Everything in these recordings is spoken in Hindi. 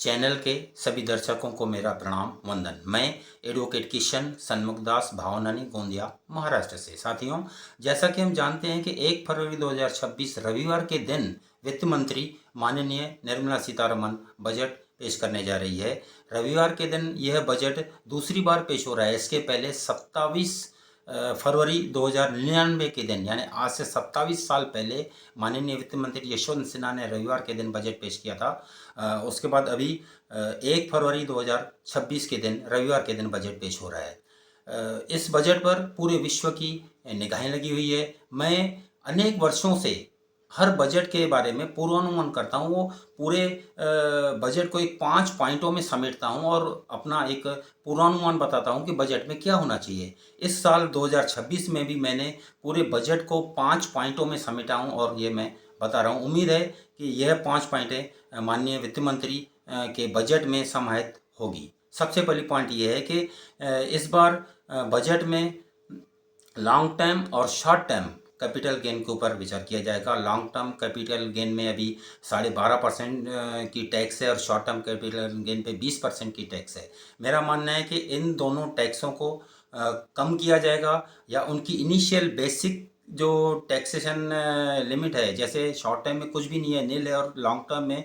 चैनल के सभी दर्शकों को मेरा प्रणाम वंदन। मैं एडवोकेट किशन सन्मुखदास भावनानी गोंदिया महाराष्ट्र से। साथियों, जैसा कि हम जानते हैं कि 1 फरवरी 2026 रविवार के दिन वित्त मंत्री माननीय निर्मला सीतारमण बजट पेश करने जा रही है। रविवार के दिन यह बजट दूसरी बार पेश हो रहा है। इसके पहले 27 फरवरी 2099 के दिन, यानी आज से 27 साल पहले माननीय वित्त मंत्री यशवंत सिन्हा ने रविवार के दिन बजट पेश किया था। उसके बाद अभी 1 फरवरी 2026 के दिन रविवार के दिन बजट पेश हो रहा है। इस बजट पर पूरे विश्व की निगाहें लगी हुई है। मैं अनेक वर्षों से हर बजट के बारे में पूर्वानुमान करता हूँ। वो पूरे बजट को एक 5 पॉइंटों में समेटता हूँ और अपना एक पूर्वानुमान बताता हूँ कि बजट में क्या होना चाहिए। इस साल 2026 में भी मैंने पूरे बजट को 5 पॉइंटों में समेटा हूँ और ये मैं बता रहा हूँ। उम्मीद है कि यह 5 पॉइंटें माननीय वित्त मंत्री के बजट में समाहित होगी। सबसे पहली पॉइंट ये है कि इस बार बजट में लॉन्ग टर्म और शॉर्ट टर्म कैपिटल गेन के ऊपर विचार किया जाएगा। लॉन्ग टर्म कैपिटल गेन में अभी 12.5% की टैक्स है और शॉर्ट टर्म कैपिटल गेन पे 20% की टैक्स है। मेरा मानना है कि इन दोनों टैक्सों को कम किया जाएगा या उनकी इनिशियल बेसिक जो टैक्सेशन लिमिट है, जैसे शॉर्ट टर्म में कुछ भी नहीं है, नील है, और लॉन्ग टर्म में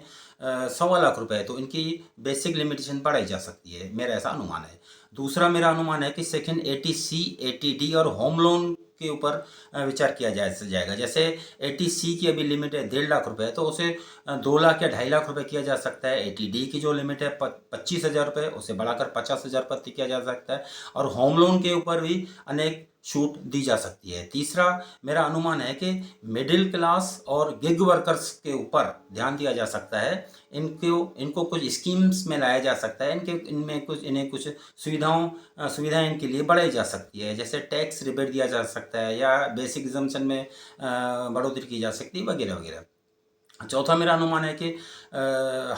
1.25 लाख रुपए है, तो इनकी बेसिक लिमिटेशन बढ़ाई जा सकती है। मेरा ऐसा अनुमान है। दूसरा मेरा अनुमान है कि सेक्शन 80C 80D और होम लोन के ऊपर विचार किया जाएगा। जैसे 80C की अभी लिमिट है 1.5 लाख रुपए, तो उसे 2 लाख या 2.5 लाख रुपए किया जा सकता है। 80D की जो लिमिट है 25,000 रुपये, उसे बढ़ाकर 50,000 रुपये किया जा सकता है। और होम लोन के ऊपर भी अनेक छूट दी जा सकती है। तीसरा मेरा अनुमान है कि मिडिल क्लास और गिग वर्कर्स के ऊपर ध्यान दिया जा सकता है। इनको कुछ स्कीम्स में लाया जा सकता है। इन्हें कुछ सुविधाएं इनके लिए बढ़ाई जा सकती है। जैसे टैक्स रिबेट दिया जा सकता है या बेसिक एग्जम्पशन में बढ़ोतरी की जा सकती है, वगैरह वगैरह। चौथा मेरा अनुमान है कि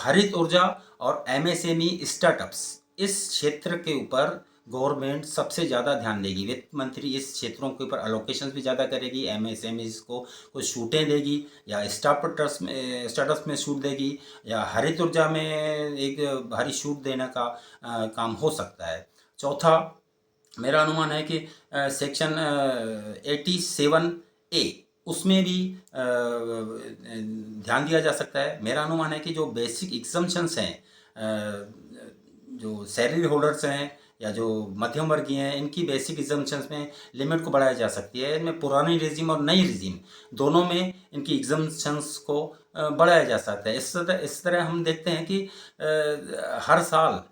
हरित ऊर्जा और MSME स्टार्टअप्स, इस क्षेत्र के ऊपर गवर्नमेंट सबसे ज़्यादा ध्यान देगी। वित्त मंत्री इस क्षेत्रों के ऊपर अलोकेशंस भी ज़्यादा करेगी। MSMEs को कुछ छूटें देगी या स्टार्टअप्स में छूट देगी या हरित ऊर्जा में एक भारी छूट देने का काम हो सकता है। चौथा मेरा अनुमान है कि सेक्शन 87A उसमें भी ध्यान दिया जा सकता है। मेरा अनुमान है कि जो बेसिक एग्जम्पशंस हैं, जो सैलरी होल्डर्स हैं या जो मध्यम वर्गीय हैं, इनकी बेसिक एग्जम्पशंस में लिमिट को बढ़ाया जा सकती है। इनमें पुरानी रेजिम और नई रेजिम दोनों में इनकी एग्जम्पशंस को बढ़ाया जा सकता है। इस तरह हम देखते हैं कि हर साल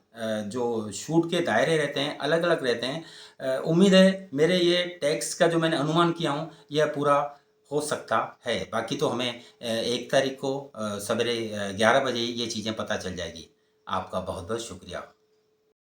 जो छूट के दायरे रहते हैं अलग अलग रहते हैं। उम्मीद है मेरे ये टैक्स का जो मैंने अनुमान किया हूँ यह पूरा हो सकता है। बाकी तो हमें 1 तारीख को सवेरे 11 बजे ये चीज़ें पता चल जाएगी। आपका बहुत बहुत शुक्रिया।